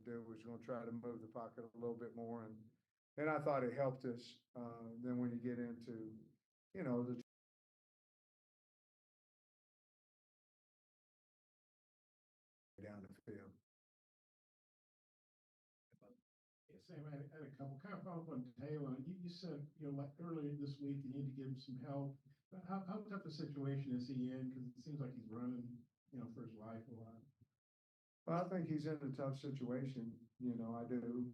do was going to try to move the pocket a little bit more, and I thought it helped us. Then when you get into, the down the field. Yeah, Sam, I had a couple, kind of follow up on Taylor. You said, like earlier this week, you need to give him some help. But how tough a situation is he in? Because it seems like he's running, for his life a lot. Well, I think he's in a tough situation, I do.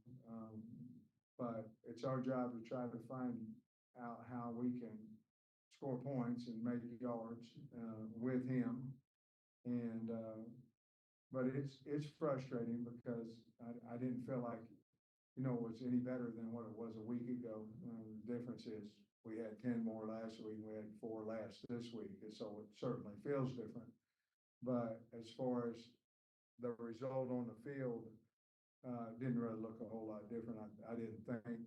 But it's our job to try to find out how we can score points and make yards with him. And but it's frustrating because I didn't feel like, it was any better than what it was a week ago. The difference is we had 10 more last week, we had 4 last this week, and so it certainly feels different. But as far as the result on the field, didn't really look a whole lot different, I didn't think.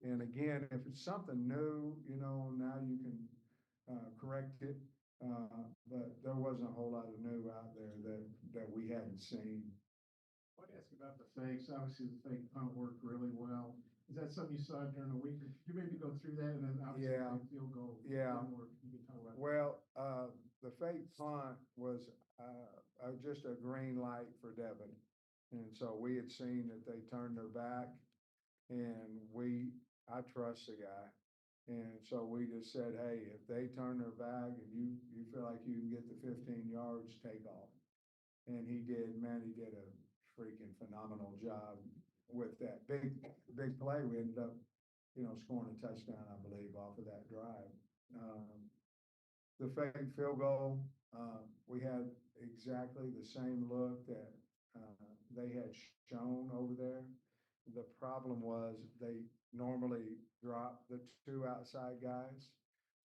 And again, if it's something new, now you can correct it. But there wasn't a whole lot of new out there that we hadn't seen. I want to ask you about the fakes. Obviously, the fake punt worked really well. Is that something you saw during the week? Could you maybe go through that, and then obviously the field goal? Yeah. You can talk about Well, the fake punt was just a green light for Devin. And so we had seen that they turned their back, and I trust the guy. And so we just said, hey, if they turn their back and you feel like you can get the 15 yards, take off. And he did, man, he did a freaking phenomenal job with that big play. We ended up, scoring a touchdown, I believe, off of that drive. The fake field goal, we had exactly the same look that they had shown over there. The problem was they normally drop the 2 outside guys.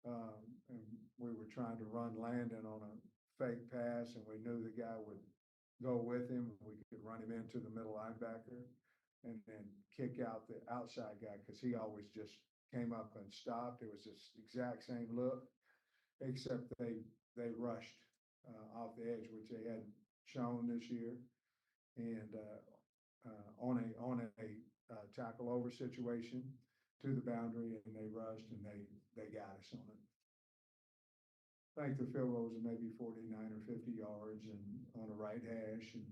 And we were trying to run Landon on a fake pass, and we knew the guy would go with him. We could run him into the middle linebacker and then kick out the outside guy because he always just came up and stopped. It was this exact same look, except they rushed off the edge, which they hadn't shown this year. And on a tackle over situation to the boundary, and they rushed and they got us on it. I think the field goal was maybe 49 or 50 yards and on a right hash. And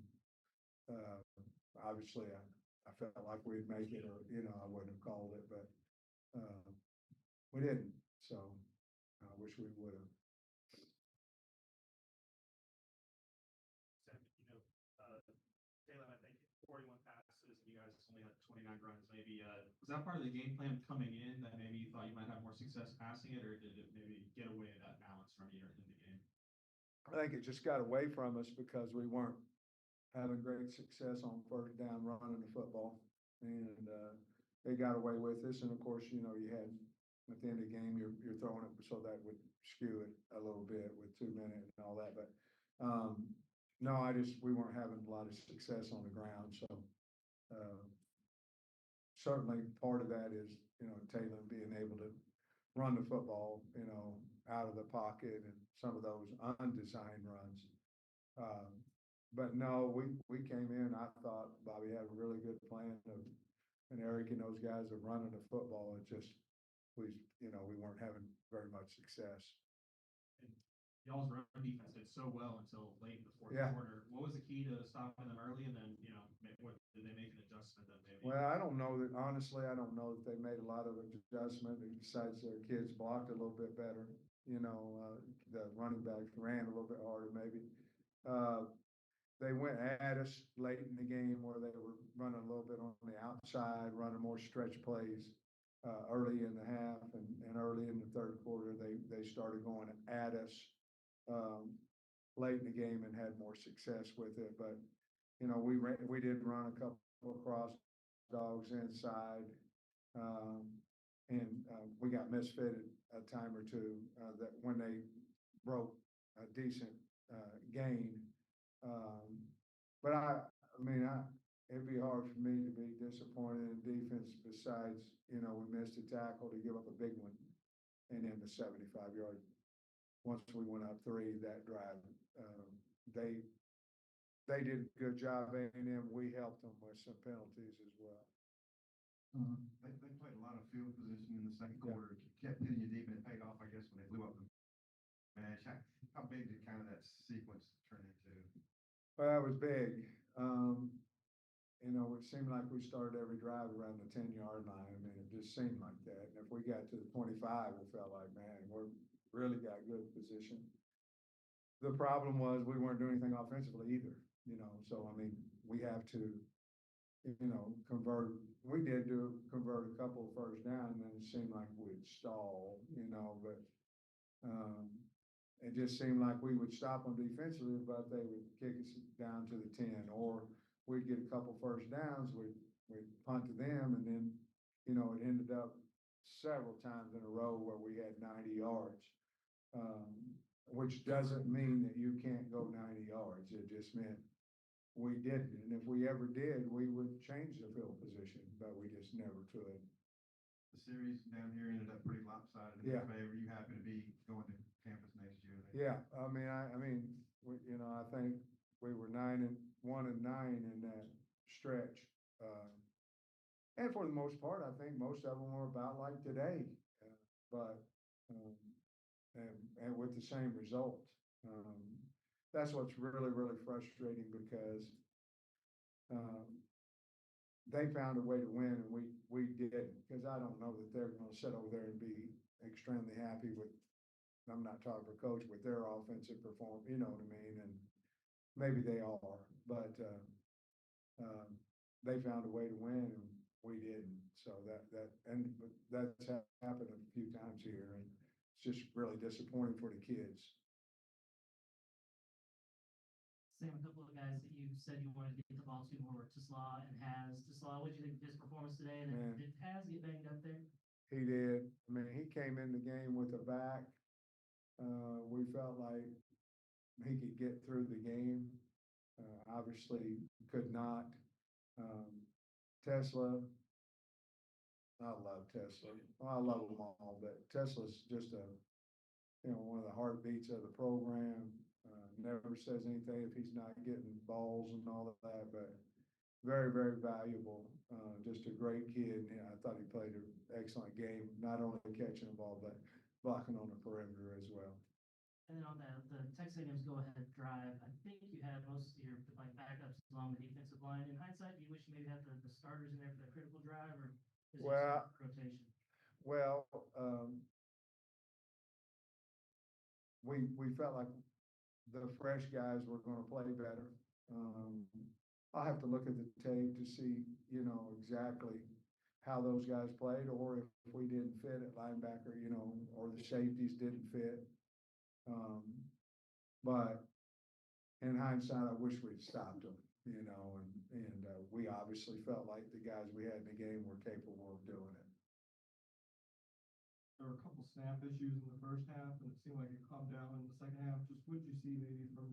obviously I felt like we'd make it, or, I wouldn't have called it, but we didn't. So I wish we would have. Taylor, I think 41 passes, and you guys only had 29 runs. Maybe was that part of the game plan coming in that maybe you thought you might have more success passing it, or did it maybe get away that balance from you in the game? I think it just got away from us because we weren't having great success on first down running the football, and they got away with us. And of course, you had at the end of the game, you're throwing it, so that would skew it a little bit with 2 minutes and all that. But no, we weren't having a lot of success on the ground. So certainly part of that is, Taylor being able to run the football, out of the pocket and some of those undesigned runs. But no, we came in, I thought Bobby had a really good plan and Eric and those guys of running the football. It just, we weren't having very much success. And y'all's run defense did so well until late in the fourth Yeah. quarter. What was the key to stopping them early? And then, what did they make an adjustment that maybe? Well, I don't know that, honestly, I don't know that they made a lot of adjustment besides their kids blocked a little bit better. The running backs ran a little bit harder maybe. They went at us late in the game where they were running a little bit on the outside, running more stretch plays early in the half, and early in the third quarter, they started going at us late in the game and had more success with it. But, we did run a couple of cross dogs inside, and we got misfitted a time or two that when they broke a decent gain. But it'd be hard for me to be disappointed in defense besides, we missed a tackle to give up a big one. And then the 75-yard, once we went up 3, that drive, they did a good job, A&M, we helped them with some penalties as well. They played a lot of field position in the second Yeah. quarter, kept hitting you deep, and it paid off, I guess, when they blew up the match. How big did kind of that sequence turn into? Well, that was big. You know, it seemed like we started every drive around the 10-yard line. I mean, it just seemed like that. And if we got to the 25, it felt like, man, we're really got good position. The problem was we weren't doing anything offensively either, you know, so I mean, we have to, you know, convert a couple of first down, and then it seemed like we'd stall, you know, but it just seemed like we would stop them defensively, but they would kick us down to the 10, or we'd get a couple first downs, we'd punt to them, and then, you know, it ended up several times in a row where we had 90 yards. Which doesn't mean that you can't go 90 yards. It just meant we didn't. And if we ever did, we would change the field position, but we just never could. The series down here ended up pretty lopsided in Yeah. your favor. You happen to be going to campus next year. Yeah, I mean, you know, I think we were 9-1 and 9 in that stretch. And for the most part, I think most of them were about like today, but and with the same result. That's what's really, really frustrating because they found a way to win and we didn't, because I don't know that they're gonna sit over there and be extremely happy with, I'm not talking for coach, with their offensive performance, you know what I mean? And maybe they are, but they found a way to win and we didn't. So that's happened a few times here, and it's just really disappointing for the kids. Sam, a couple of guys that you said you wanted to get the ball to more were Tisla and Has. Tisla, what did you think of his performance today? And then Man. did Has get banged up there? He did. I mean, he came in the game with a back. We felt like he could get through the game. Obviously could not. Tesla, I love Tesla. Well, I love them all, but Tesla's just one of the heartbeats of the program. Never says anything if he's not getting balls and all of that, but very, very valuable. Just a great kid. And I thought he played an excellent game, not only catching the ball, but blocking on the perimeter as well. And then on the Texas A&M's go-ahead drive, I think you had most of your like backups along the defensive line. In hindsight, do you wish you maybe had the starters in there for that critical drive, or is it Well, just rotation? Well, we felt like the fresh guys were gonna play better. I'll have to look at the tape to see, you know, exactly how those guys played, or if we didn't fit at linebacker, you know, or the safeties didn't fit. But in hindsight, I wish we'd stopped them, you know, and we obviously felt like the guys we had in the game were capable of doing it. There were a couple snap issues in the first half, and it seemed like it calmed down in the second half. Just what did you see maybe from,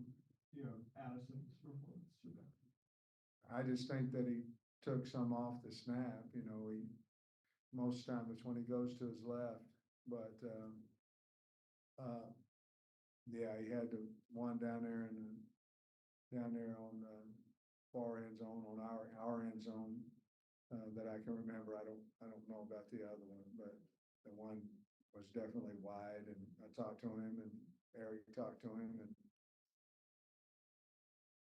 Addison's performance today? I just think that he took some off the snap, you know, most of the time it's when he goes to his left, but, yeah, he had the one down there on the far end zone, on our end zone, that I can remember. I don't know about the other one, but the one was definitely wide, and I talked to him and Eric talked to him, and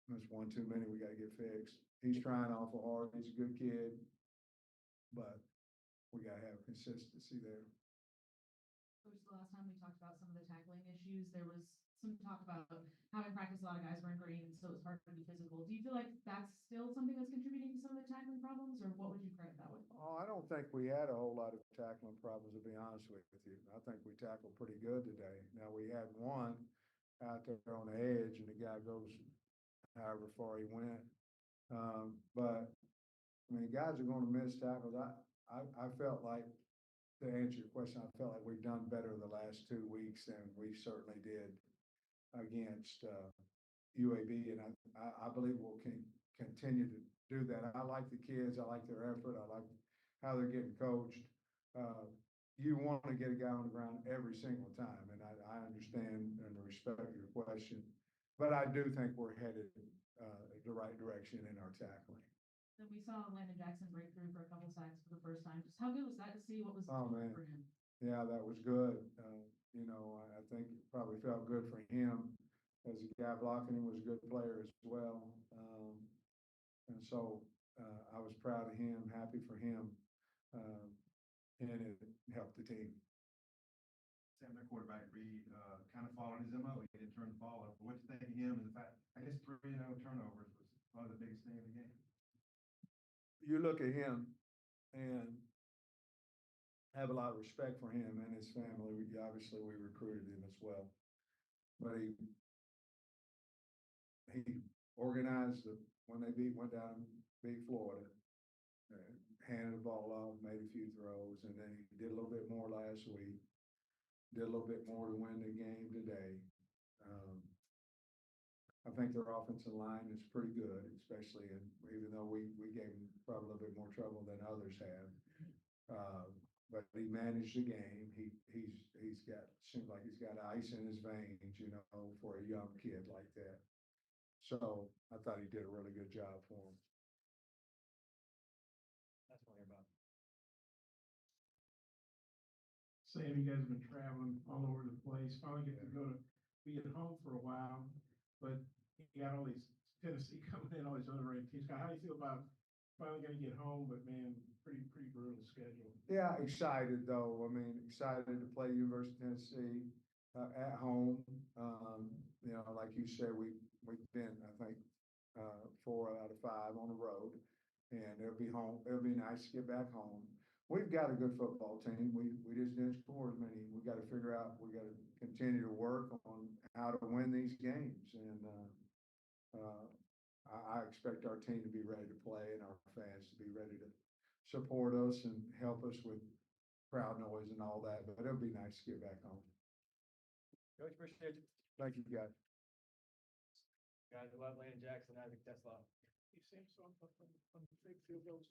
there's one too many we gotta get fixed. He's trying awful hard. He's a good kid, but we gotta have consistency there. Coach, the last time we talked about some of the tackling issues, there was some talk about how in practice a lot of guys were in green, and so it's hard to be physical. Do you feel like that's still something that's contributing to some of the tackling problems, or what would you credit that with? Oh, I don't think we had a whole lot of tackling problems, to be honest with you. I think we tackled pretty good today. Now, we had one out there on the edge, and the guy goes however far he went. But, I mean, guys are gonna miss tackles. I felt like, to answer your question, I felt like we've done better the last 2 weeks than we certainly did against UAB, and I believe we'll continue to do that. I like the kids. I like their effort. I like how they're getting coached. You want to get a guy on the ground every single time, and I understand and respect your question, but I do think we're headed the right direction in our tackling. Then we saw Landon Jackson break through for a couple sacks for the first time. Just how good was that to see? What was the Oh, feeling man. for him? Yeah, that was good. I think it probably felt good for him as a guy blocking him was a good player as well. And so, I was proud of him, happy for him. And it helped the team. Sam, their quarterback, Reed, kind of following his MO. He didn't turn the ball over. What you think of him and the fact, I guess 3-0 turnovers was probably the biggest thing of the game. You look at him and have a lot of respect for him and his family. Obviously, we recruited him as well. But he organized when they went down and beat Florida, handed the ball off, made a few throws, and then he did a little bit more last week. Did a little bit more to win the game today. I think their offensive line is pretty good, especially even though we gave them probably a little bit more trouble than others have. But he managed the game. Seems like he's got ice in his veins, for a young kid like that. So I thought he did a really good job for him. That's what you're about. Sam, you guys have been traveling all over the place, finally get to be at home for a while, but you got all these Tennessee coming in, all these other ranked teams. How do you feel about finally gonna get home, but man, pretty brutal schedule? Yeah, excited though. I mean, excited to play University of Tennessee at home. Like you said, we've been, I think, 4 out of 5 on the road, and it'll be home. It'll be nice to get back home. We've got a good football team. We just didn't score as many. We got to figure out. We got to continue to work on how to win these games, and I expect our team to be ready to play and our fans to be ready to support us and help us with crowd noise and all that. But it'll be nice to get back home. Coach, appreciate you. Thank you, guys. Guys, I love Landon Jackson, Isaac Tesla. You seem so on the big field goals.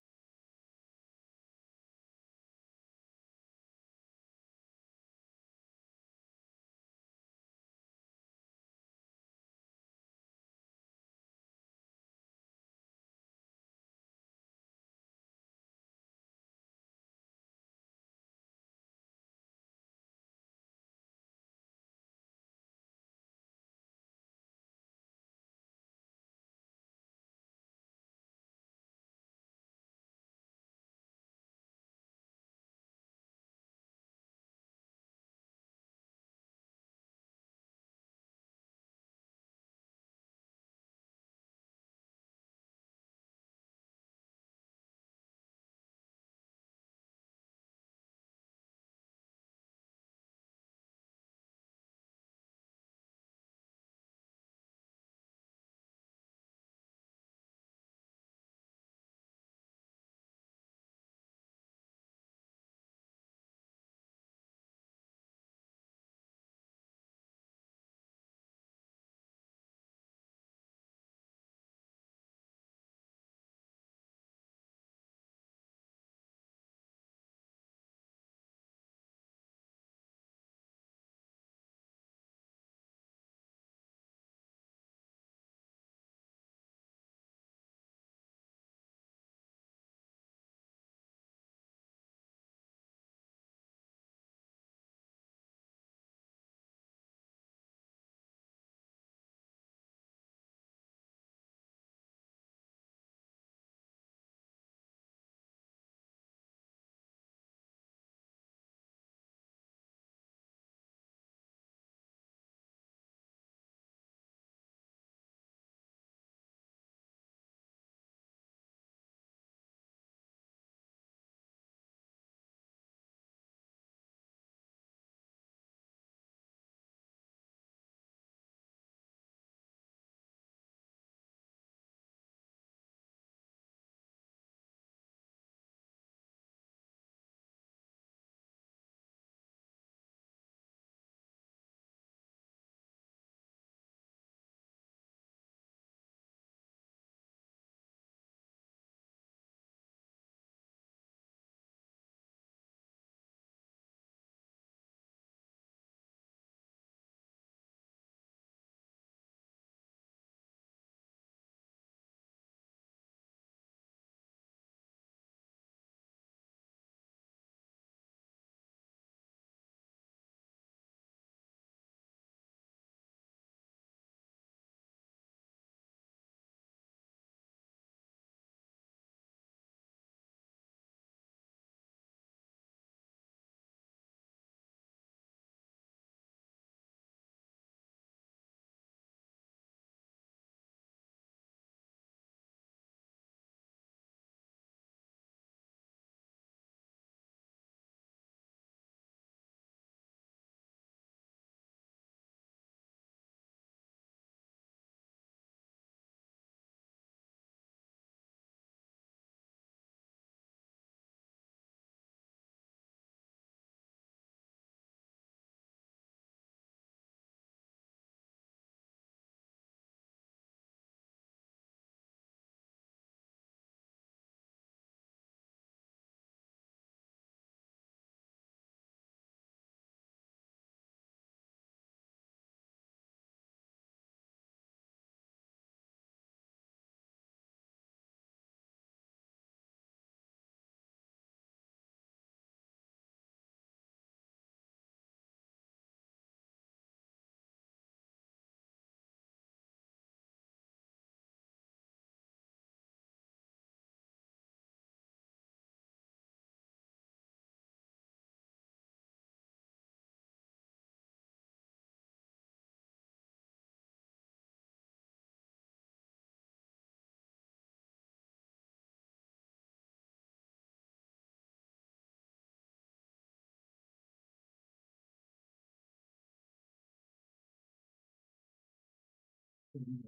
Please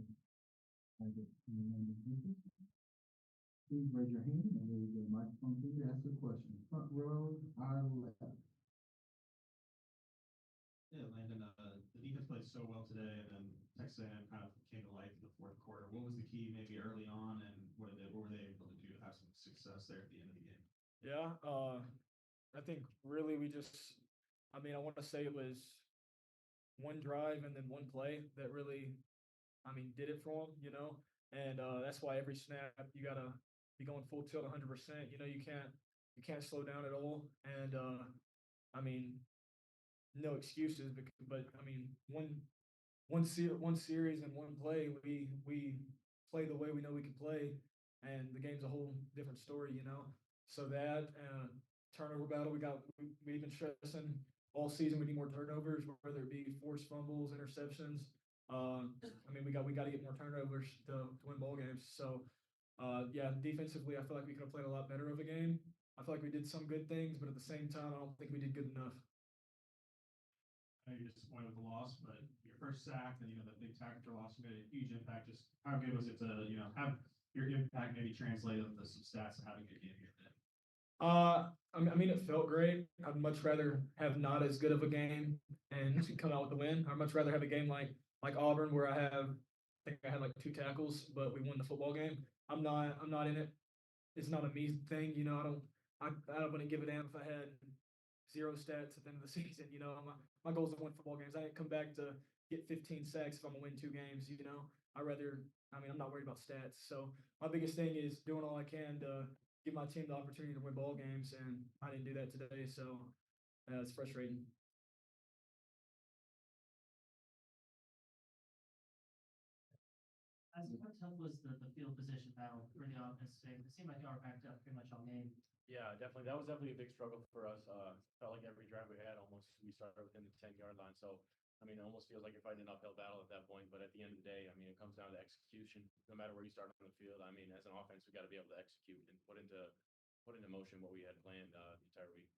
raise your hand and there will be a microphone for you to ask a question. Front row, our left. Yeah, Landon, the defense played so well today, and then Texas A&M kind of came to life in the fourth quarter. What was the key maybe early on, and what were they able to do to have some success there at the end of the game? Yeah, I think really I want to say it was one drive and then one play that really, did it for them, and that's why every snap you gotta be going full tilt 100%. You can't slow down at all, and I mean, no excuses, but one series and one play, we play the way we know we can play, and the game's a whole different story. So that turnover battle, we've been stressing all season. We need more turnovers, whether it be forced fumbles, interceptions. We got to get more turnovers to win ball games. So yeah, defensively, I feel like we could have played a lot better of a game. I feel like we did some good things, but at the same time, I don't think we did good enough. I know you're disappointed with the loss, but your first sack and that big tackle loss made a huge impact. Just how good was it to have your impact maybe translate into some stats and have a good game here today? It felt great. I'd much rather have not as good of a game and come out with the win. I'd much rather have a game like Auburn where I think I had like 2 tackles, but we won the football game. I'm not in it. It's not a me thing, I don't want to give a damn if I had 0 stats at the end of the season. My goal is to win football games. I didn't come back to get 15 sacks if I'm gonna win 2 games. I'm not worried about stats. So my biggest thing is doing all I can to give my team the opportunity to win ball games, and I didn't do that today. So it's frustrating. How tough was the field position battle for the offense today? It seemed like y'all were backed up pretty much all game. Yeah, definitely. That was definitely a big struggle for us. Felt like every drive we had, we started within the 10-yard line. So, it almost feels like you're fighting an uphill battle at that point. But at the end of the day, it comes down to execution. No matter where you start on the field, as an offense, we got to be able to execute and put into motion what we had planned the entire week.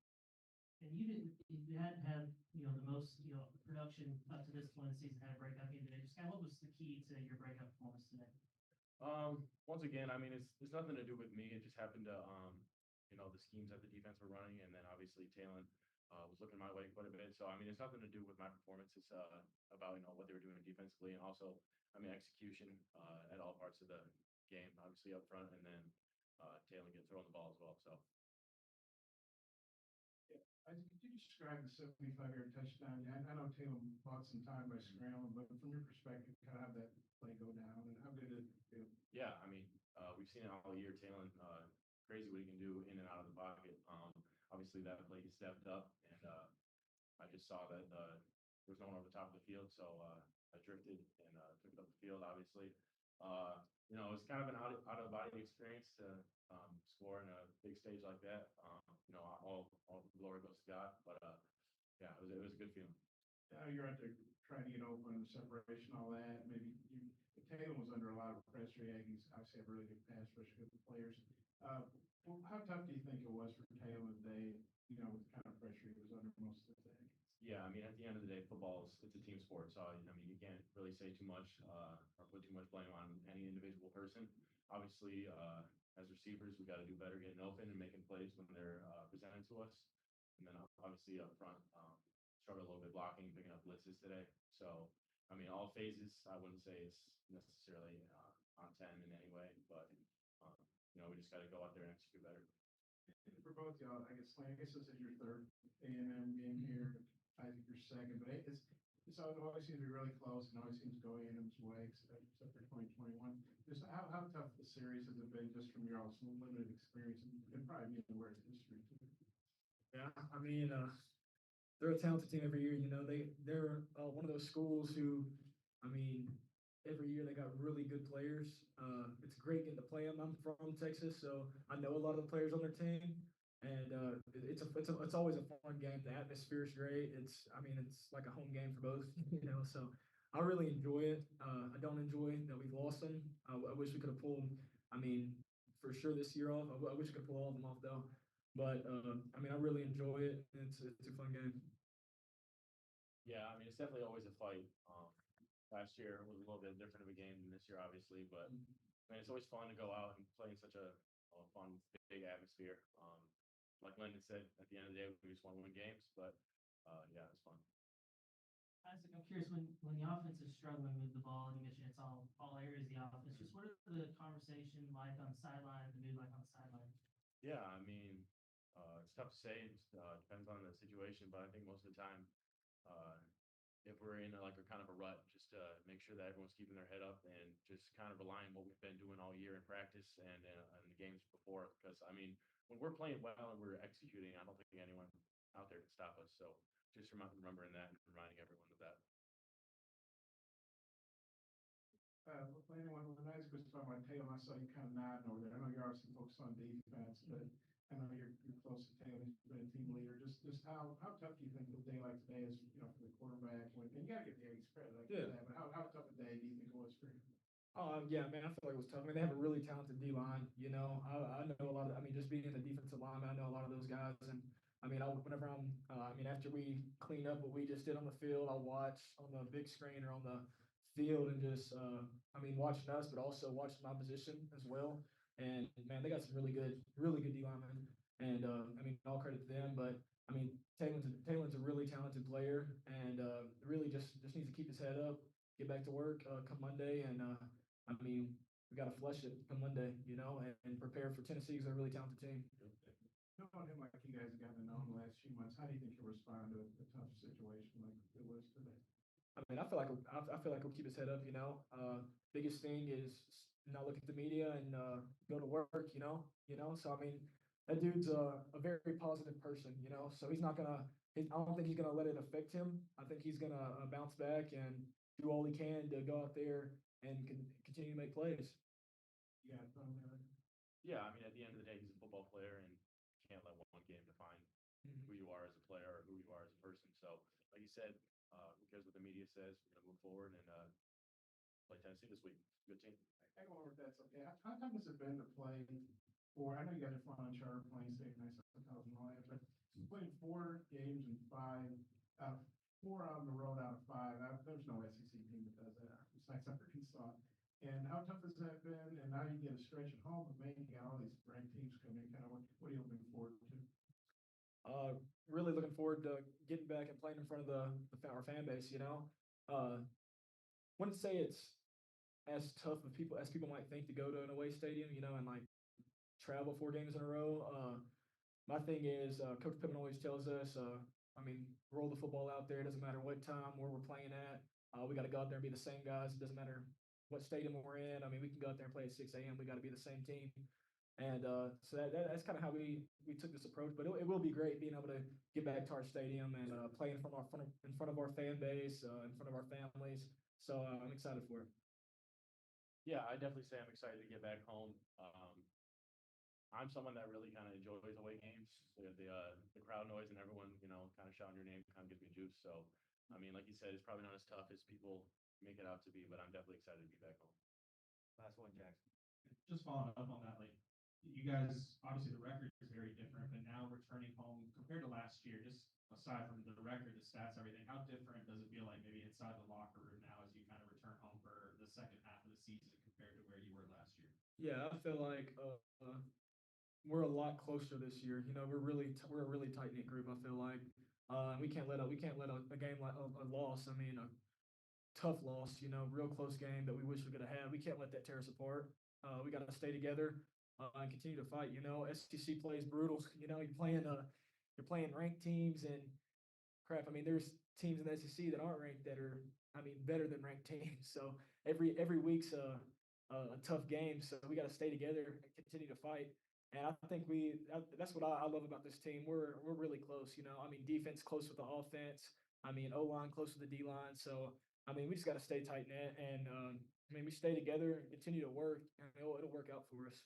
And you hadn't had, the most, production up to this point in the season, had a breakout game today. Just kind of what was the key to your breakout performance today? Once again, it's nothing to do with me. It just happened to, the schemes that the defense were running, and then obviously Talon was looking my way quite a bit. So, it's nothing to do with my performance. It's about, what they were doing defensively, and also, execution at all parts of the game, obviously up front, and then Talon get throwing the ball as well. So. Could you describe the 75-yard touchdown? I know Taylor bought some time by scrambling, but from your perspective, kind of how that play go down and how good it feel? Yeah, we've seen it all year. Taylor, crazy what he can do in and out of the pocket. Obviously that play he stepped up, and I just saw that there was no one over the top of the field, so I drifted and took it up the field. Obviously, it's kind of an out of the body experience to score in a big stage like that. All the glory goes to God, but yeah, it was a good feeling. You're out there trying to get open, separation, all that. Taylor was under a lot of pressure. Yeah, he's obviously a really good pass rush, good players. How tough do you think it was for Taylor today, with the kind of pressure he was under most of the day? Yeah, at the end of the day, it's a team sport. So, you can't really say too much or put too much blame on any individual person. Obviously, as receivers, we got to do better getting open and making plays when they're presented to us. And then obviously up front, struggle a little bit blocking, picking up blitzes today. So, all phases, I wouldn't say it's necessarily on 10 in any way, but we just got to go out there and execute better. For both y'all, I guess this is your third A&M game here. I think your second, but it always seems to be really close and always seems to go A&M's way, except for 2021. Just how tough the series has it been just from your all limited experience and probably being aware of history too? Yeah, they're a talented team every year. They're one of those schools who, every year they got really good players. It's great getting to play them. I'm from Texas, so I know a lot of the players on their team, and it's always a fun game. The atmosphere is great. It's like a home game for both. So I really enjoy it. I don't enjoy that we've lost them. I wish we could have pulled. For sure this year off. I wish we could pull all of them off though. But I really enjoy it. It's a fun game. Yeah, it's definitely always a fight. Last year was a little bit different of a game than this year, obviously, but man, it's always fun to go out and play in such a fun, big atmosphere. Like Lyndon said, at the end of the day, we just want to win games, but yeah, it's fun. Isaac, I'm curious, when the offense is struggling with the ball, and you mentioned it's all areas of the offense, just what are the conversation like on the sideline, the mood like on the sideline? Yeah, I mean, it's tough to say. It depends on the situation, but I think most of the time, if we're in like a kind of a rut, just make sure that everyone's keeping their head up and just kind of relying on what we've been doing all year in practice and the games before. Because I mean, when we're playing well and we're executing, I don't think anyone out there can stop us. So just remembering that and reminding everyone of that. When Isaac was talking about Taylor, I saw you kind of nodding over there. I know you're obviously focused on defense, but I know you're close to Taylor, he's been a team leader. Just how tough do you think a day like today is, you know, for the quarterback? And you gotta give the Aggies credit like that, but how tough a day do you think it was for you? Yeah, man, I feel like it was tough. I mean, they have a really talented D line. You know, I know a lot of. I mean, just being in the defensive line, I know a lot of those guys. And I mean, whenever after we clean up what we just did on the field, I'll watch on the big screen or on the field and just, watching us, but also watching my position as well. And man, they got some really good D linemen. And all credit to them. But I mean, Taylor's a really talented player, and really just needs to keep his head up, get back to work come Monday, and we got to flush it come Monday, you know, and prepare for Tennessee because they're a really talented team. Knowing him like you guys have gotten to know him the last few months, how do you think he'll respond to a tough situation like it was today? I mean, I feel like he'll keep his head up, you know. Biggest thing is not look at the media and go to work, you know. So I mean, that dude's a very positive person, you know. So he's not gonna. I don't think he's gonna let it affect him. I think he's gonna bounce back and do all he can to go out there and continue to make plays. Yeah, Yeah, I mean, at the end of the day, he's a football player, and you can't let one game define who you are as a player or who you are as a person. So, like you said, who cares what the media says? We're gonna move forward and play Tennessee this week. Good team. I go over if that's okay. How tough has it been to play for? I know you guys are flying on charter planes, staying nice hotels and all that, but playing 4 games and 4 out on the road out of 5. There's no SEC team that does that besides Arkansas. And how tough has that been? And now you get a stretch at home, but man, you got all these ranked teams coming in. Kind of what are you looking forward to? Really looking forward to getting back and playing in front of our fan base. You know, wouldn't say it's as tough as people might think to go to an away stadium. You know, and like travel 4 games in a row. My thing is, Coach Pittman always tells us, roll the football out there. It doesn't matter what time, where we're playing at. We got to go out there and be the same guys. It doesn't matter what stadium we're in. I mean, we can go out there and play at 6 a.m. We got to be the same team. And so that's kind of how we took this approach. But it will be great being able to get back to our stadium and play in front of our fan base, in front of our families. So I'm excited for it. Yeah, I definitely say I'm excited to get back home. I'm someone that really kind of enjoys away games. The crowd noise and everyone, you know, kind of shouting your name kind of gives me juice. So, I mean, like you said, it's probably not as tough as people make it out to be, but I'm definitely excited to be back home. Last one, Jackson. Just following up on that, like, you guys, obviously the record is very different, but now returning home compared to last year, just aside from the record, the stats, everything, how different does it feel like maybe inside the locker room now as you kind of return home for the second half of the season compared to where you were last year? Yeah, I feel like we're a lot closer this year. You know, we're a really tight knit group. I feel like we can't let a game like a loss. I mean, a tough loss. You know, real close game that we wish we could have had. We can't let that tear us apart. We got to stay together and continue to fight. You know, SEC plays brutal. You know, you're playing ranked teams and crap. I mean, there's teams in the SEC that aren't ranked that are better than ranked teams. So every week's a tough game. So we got to stay together and continue to fight. And I think that's what I love about this team. We're really close, you know. I mean, defense close with the offense. I mean, O-line close with the D-line. So, I mean, we just got to stay tight knit. And, we stay together and continue to work, and it'll work out for us.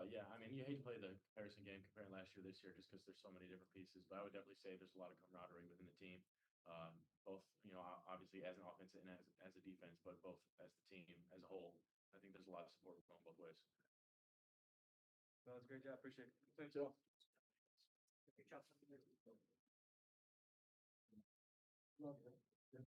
Yeah, I mean, you hate to play the comparison game comparing last year, this year, just because there's so many different pieces. But I would definitely say there's a lot of camaraderie within the team, both, you know, obviously as an offense and as a defense, but both as the team as a whole. I think there's a lot of support going both ways. Well, that's a great job. Appreciate it. Thanks, y'all. Good job. Yes.